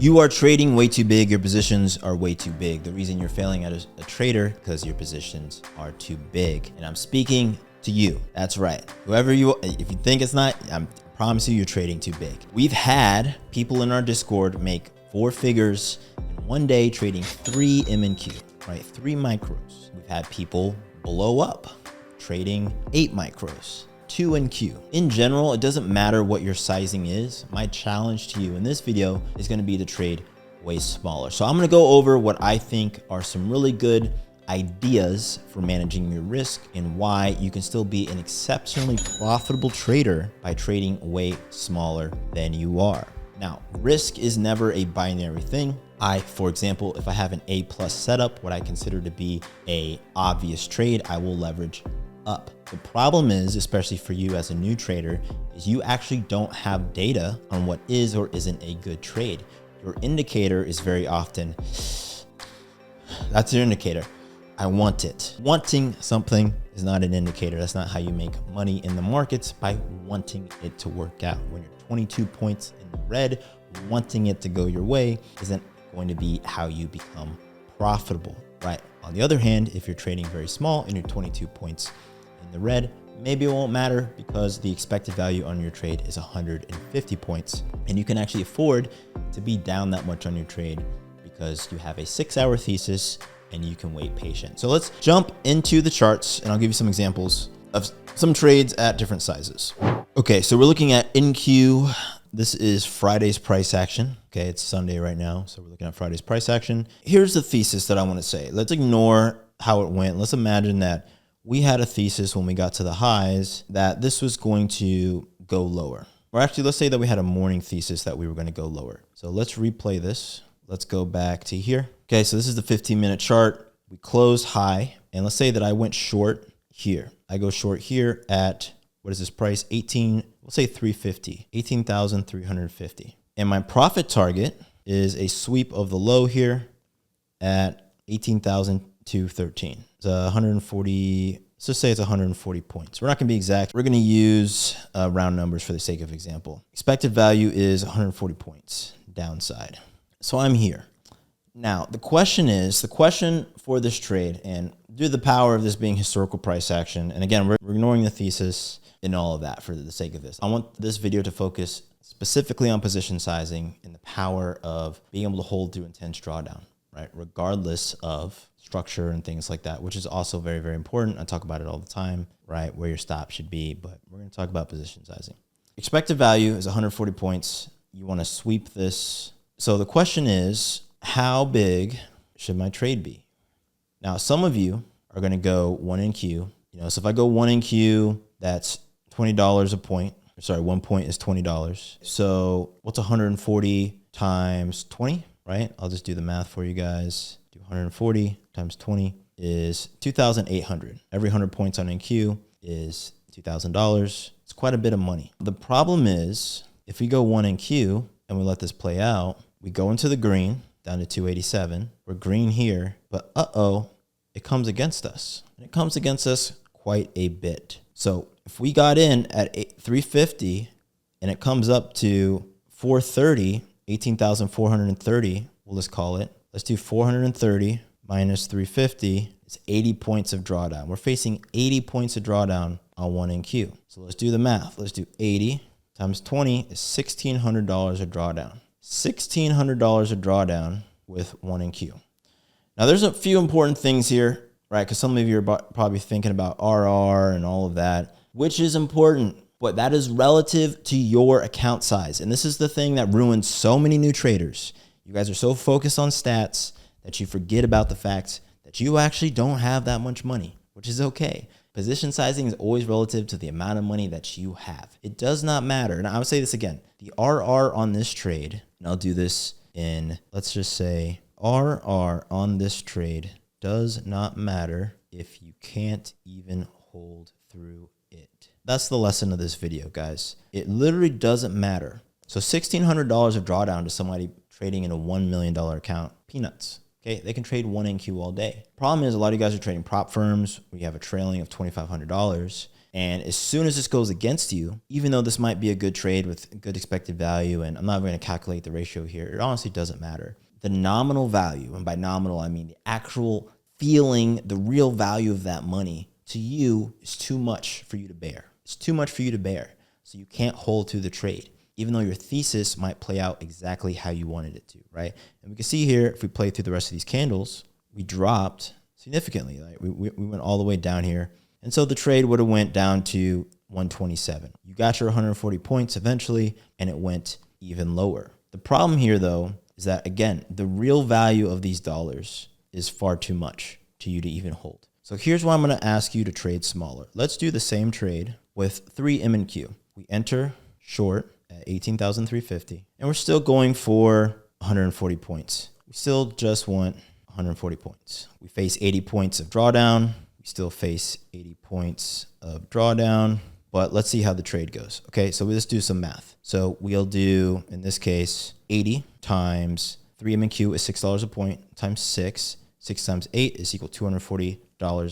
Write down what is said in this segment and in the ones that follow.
You are trading way too big. Your positions are way too big. The reason you're failing as a trader because your positions are too big. And I'm speaking to you. That's right. Whoever you are, if you think it's not, I promise you, you're trading too big. We've had people in our Discord make 4 figures in one day trading 3 M&Q, right? 3 micros. We've had people blow up trading 8 micros. 2 NQ. In general, it doesn't matter what your sizing is. My challenge to you in this video is going to be to trade way smaller. So I'm going to go over what I think are some really good ideas for managing your risk and why you can still be an exceptionally profitable trader by trading way smaller than you are. Now, risk is never a binary thing. For example, if I have an A+ setup, what I consider to be a obvious trade, I will leverage up. The problem is, especially for you as a new trader, is you actually don't have data on what is or isn't a good trade. Your indicator is very often, that's your indicator. I want it. Wanting something is not an indicator. That's not how you make money in the markets, by wanting it to work out. When you're 22 points in the red, wanting it to go your way isn't going to be how you become profitable, right? On the other hand, if you're trading very small and you're 22 points in the red, maybe it won't matter because the expected value on your trade is 150 points. And you can actually afford to be down that much on your trade because you have a 6-hour thesis and you can wait patient. So let's jump into the charts and I'll give you some examples of some trades at different sizes. Okay, so we're looking at NQ. This is Friday's price action. Okay, it's Sunday right now, so we're looking at Friday's price action. Here's the thesis that I want to say. Let's ignore how it went. Let's imagine that we had a thesis when we got to the highs that this was going to go lower. Or actually, let's say that we had a morning thesis that we were going to go lower. So let's replay this. Let's go back to here. Okay, so this is the 15-minute chart. We closed high, and let's say that I went short here. I go short here at, what is this price? We'll say 350, 18,350. And my profit target is a sweep of the low here at 18,213. It's 140, let's just say it's 140 points. We're not going to be exact. We're going to use round numbers for the sake of example. Expected value is 140 points downside. So I'm here. Now, the question for this trade, and due to the power of this being historical price action, and again, we're ignoring the thesis and all of that for the sake of this. I want this video to focus specifically on position sizing and the power of being able to hold through intense drawdown, right? Regardless of structure and things like that, which is also very, very important. I talk about it all the time, right? Where your stop should be, but we're going to talk about position sizing. Expected value is 140 points. You want to sweep this. So the question is, how big should my trade be? Now, some of you are going to go 1 NQ. So if I go 1 NQ, that's $20 a point. Sorry, 1 point is $20. So what's 140 times 20, right? I'll just do the math for you guys. Do 140 times 20 is 2,800. Every 100 points on NQ is $2,000. It's quite a bit of money. The problem is, if we go 1 NQ and we let this play out, we go into the green, down to 287. We're green here, but it comes against us. And it comes against us quite a bit. So if we got in at 350 and it comes up to 430, 18,430, we'll just call it. Let's do 430 minus 350. It's 80 points of drawdown. We're facing 80 points of drawdown on 1 NQ. So let's do the math. Let's do 80 times 20 is $1,600 of drawdown. $1,600 of drawdown with 1 NQ. Now, there's a few important things here, right? Because some of you are probably thinking about RR and all of that, which is important, but that is relative to your account size. And this is the thing that ruins so many new traders. You guys are so focused on stats that you forget about the fact that you actually don't have that much money, which is okay. Position sizing is always relative to the amount of money that you have. It does not matter. And I would say this again, the RR on this trade, and I'll do this in, let's just say RR on this trade does not matter if you can't even hold through it. That's the lesson of this video, guys. It literally doesn't matter. So $1,600 of drawdown to somebody trading in a $1 million account, peanuts. Okay, they can trade 1 NQ all day. Problem is, a lot of you guys are trading prop firms where you have a trailing of $2,500, And as soon as this goes against you, even though this might be a good trade with good expected value, and I'm not going to calculate the ratio here, it honestly doesn't matter. The nominal value, and by nominal, I mean the actual feeling, the real value of that money to you is too much for you to bear. It's too much for you to bear. So you can't hold through the trade, even though your thesis might play out exactly how you wanted it to, right? And we can see here, if we play through the rest of these candles, we dropped significantly. Like we went all the way down here. And so the trade would have went down to 127. You got your 140 points eventually, and it went even lower. The problem here, though, is that, again, the real value of these dollars is far too much to you to even hold. So here's why I'm going to ask you to trade smaller. Let's do the same trade with 3 M&Q. We enter short at 18,350, and we're still going for 140 points. We still just want 140 points. We face 80 points of drawdown. We still face 80 points of drawdown, but let's see how the trade goes. Okay, so let's do some math. So we'll do, in this case, 80 times 3 M&Q is $6 a point times 6. 6 times 8 is equal to $240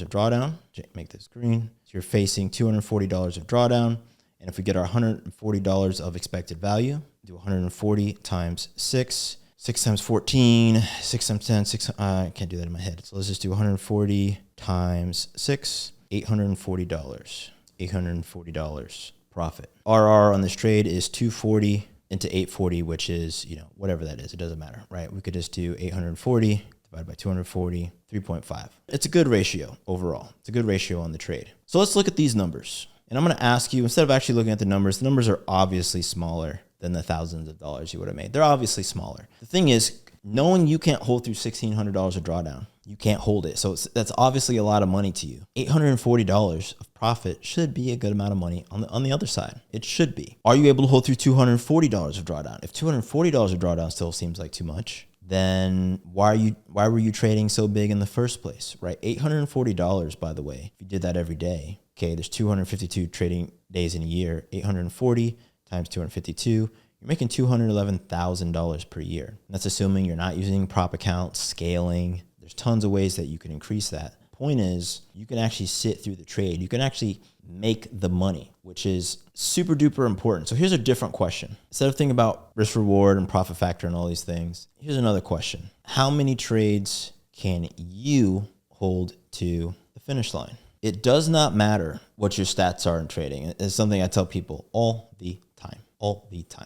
of drawdown. Make this green. So you're facing $240 of drawdown. And if we get our $140 of expected value, do 140 times 6. 6 times 14, 6 times 10, I can't do that in my head. So let's just do 140 times 6, $840. $840 profit. RR on this trade is 240 into 840, which is, whatever that is. It doesn't matter, right? We could just do 840 divided by 240, 3.5. It's a good ratio overall. It's a good ratio on the trade. So let's look at these numbers. And I'm going to ask you, instead of actually looking at the numbers are obviously smaller than the thousands of dollars you would have made. They're obviously smaller. The thing is, knowing you can't hold through $1,600 of drawdown, you can't hold it. So that's obviously a lot of money to you. $840 of profit should be a good amount of money on the other side. It should be. Are you able to hold through $240 of drawdown? If $240 of drawdown still seems like too much, then why were you trading so big in the first place, right? $840, by the way, if you did that every day, okay, there's 252 trading days in a year. 840 times 252, you're making $211,000 per year. And that's assuming you're not using prop accounts, scaling. There's tons of ways that you can increase that. Point is, you can actually sit through the trade. You can actually make the money, which is super duper important. So here's a different question. Instead of thinking about risk reward and profit factor and all these things, here's another question. How many trades can you hold to the finish line? It does not matter what your stats are in trading. It's something I tell people all the time.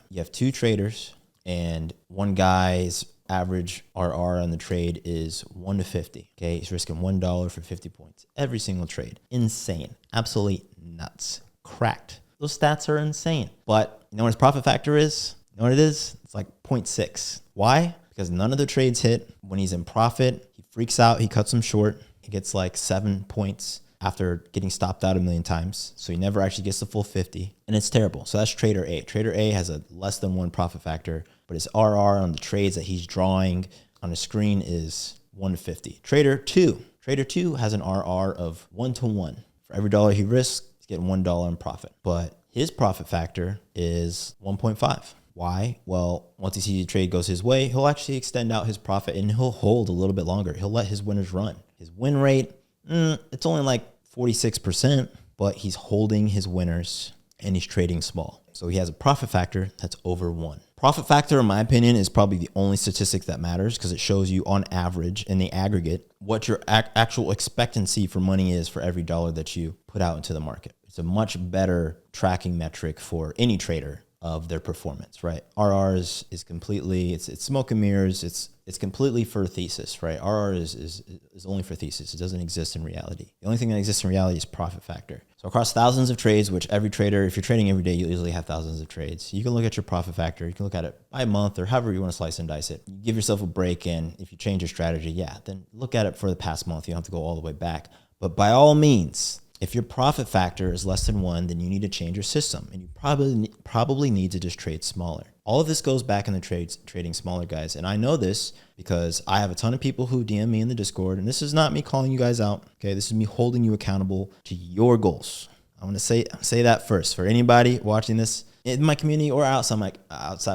You have 2 traders, and one guy's average RR on the trade is 1 to 50. Okay, he's risking $1 for 50 points every single trade. Insane, absolutely nuts, cracked. Those stats are insane. But you know what his profit factor is? You know what it is? It's like 0.6. Why? Because none of the trades hit. When he's in profit, he freaks out. He cuts them short. He gets like 7 points after getting stopped out a million times. So he never actually gets the full 50. And it's terrible. So that's trader A. Trader A has a less than 1 profit factor, but his RR on the trades that he's drawing on his screen is 1 to 50. Trader 2 has an RR of 1 to 1. For every dollar he risks, he's getting $1 in profit. But his profit factor is 1.5. Why? Well, once he sees the trade goes his way, he'll actually extend out his profit and he'll hold a little bit longer. He'll let his winners run. His win rate, it's only like 46%, but he's holding his winners and he's trading small. So he has a profit factor that's over 1. Profit factor, in my opinion, is probably the only statistic that matters because it shows you on average in the aggregate what your actual expectancy for money is for every dollar that you put out into the market. It's a much better tracking metric for any trader of their performance, right? RR is completely, it's smoke and mirrors. It's completely for thesis, right? RR is only for thesis. It doesn't exist in reality. The only thing that exists in reality is profit factor. So across thousands of trades, which every trader, if you're trading every day, you usually have thousands of trades. You can look at your profit factor. You can look at it by month or however you want to slice and dice it. You give yourself a break, and if you change your strategy, then look at it for the past month. You don't have to go all the way back. But by all means, if your profit factor is less than 1, then you need to change your system, and you probably need to just trade smaller. All of this goes back in the trading smaller, guys. And I know this because I have a ton of people who DM me in the Discord, and this is not me calling you guys out. Okay, this is me holding you accountable to your goals. I want to say that first for anybody watching this in my community or outside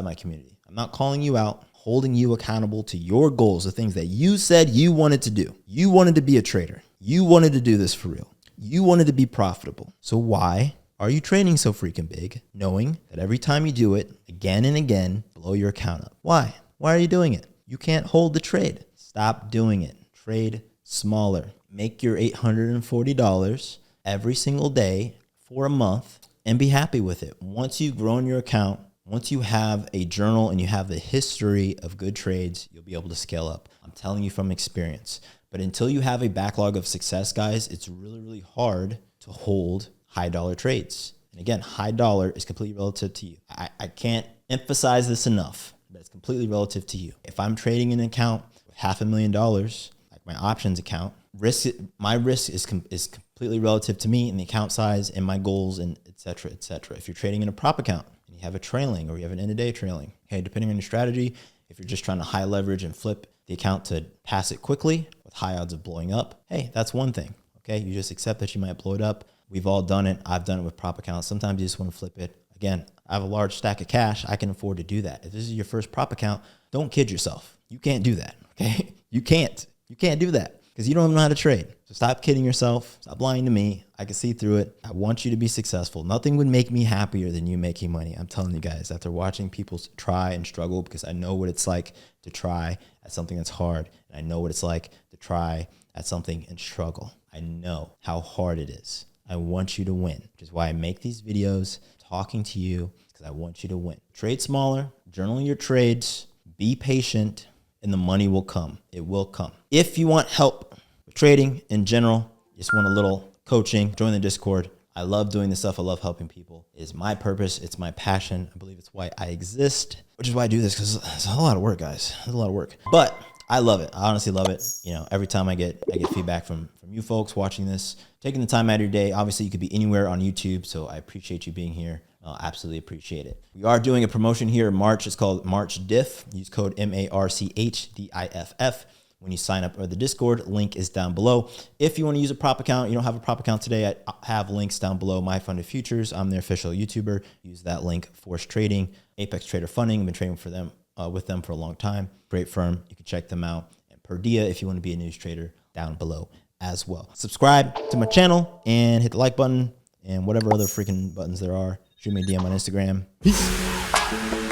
my community. I'm not calling you out. Holding you accountable to your goals, the things that you said you wanted to do. You wanted to be a trader. You wanted to do this for real. You wanted to be profitable. So why are you trading so freaking big, knowing that every time you do it again and again, blow your account up? Why? Why are you doing it? You can't hold the trade. Stop doing it. Trade smaller. Make your $840 every single day for a month and be happy with it. Once you've grown your account, once you have a journal and you have the history of good trades, you'll be able to scale up. I'm telling you from experience. But until you have a backlog of success, guys, it's really, really hard to hold high dollar trades. And again, high dollar is completely relative to you. I can't emphasize this enough, but it's completely relative to you. If I'm trading an account with $500,000, like my options account, my risk is completely relative to me and the account size and my goals and et cetera, et cetera. If you're trading in a prop account and you have a trailing or you have an end of day trailing, okay, depending on your strategy, if you're just trying to high leverage and flip the account to pass it quickly with high odds of blowing up, hey, that's one thing. Okay, you just accept that you might blow it up. We've all done it. I've done it with prop accounts. Sometimes you just want to flip it. Again, I have a large stack of cash. I can afford to do that. If this is your first prop account, don't kid yourself. You can't do that, okay? You can't do that because you don't know how to trade. So stop kidding yourself. Stop lying to me. I can see through it. I want you to be successful. Nothing would make me happier than you making money. I'm telling you guys, after watching people try and struggle, because I know what it's like to try at something that's hard. And I know what it's like to try at something and struggle. I know how hard it is. I want you to win, which is why I make these videos talking to you, because I want you to win. Trade smaller, journal your trades, be patient, and the money will come. It will come. If you want help with trading in general, just want a little coaching, join the Discord. I love doing this stuff. I love helping people. It's my purpose. It's my passion. I believe it's why I exist, which is why I do this, because it's a lot of work, guys. It's a lot of work. But I love it. I honestly love it. You know, every time I get feedback from you folks watching this, taking the time out of your day. Obviously, you could be anywhere on YouTube, so I appreciate you being here. Absolutely appreciate it. We are doing a promotion here in March. It's called March Diff. Use code MARCHDIFF when you sign up for the Discord. Link is down below. If you want to use a prop account, you don't have a prop account today, I have links down below. My Funded Futures, I'm their official YouTuber. Use that link. Forrest Trading, Apex Trader Funding. I've been trading for them with them for a long time. Great firm. You can check them out. And Purdia, if you want to be a news trader, down below as well. Subscribe to my channel and hit the like button and whatever other freaking buttons there are. Shoot me a DM on Instagram. Peace.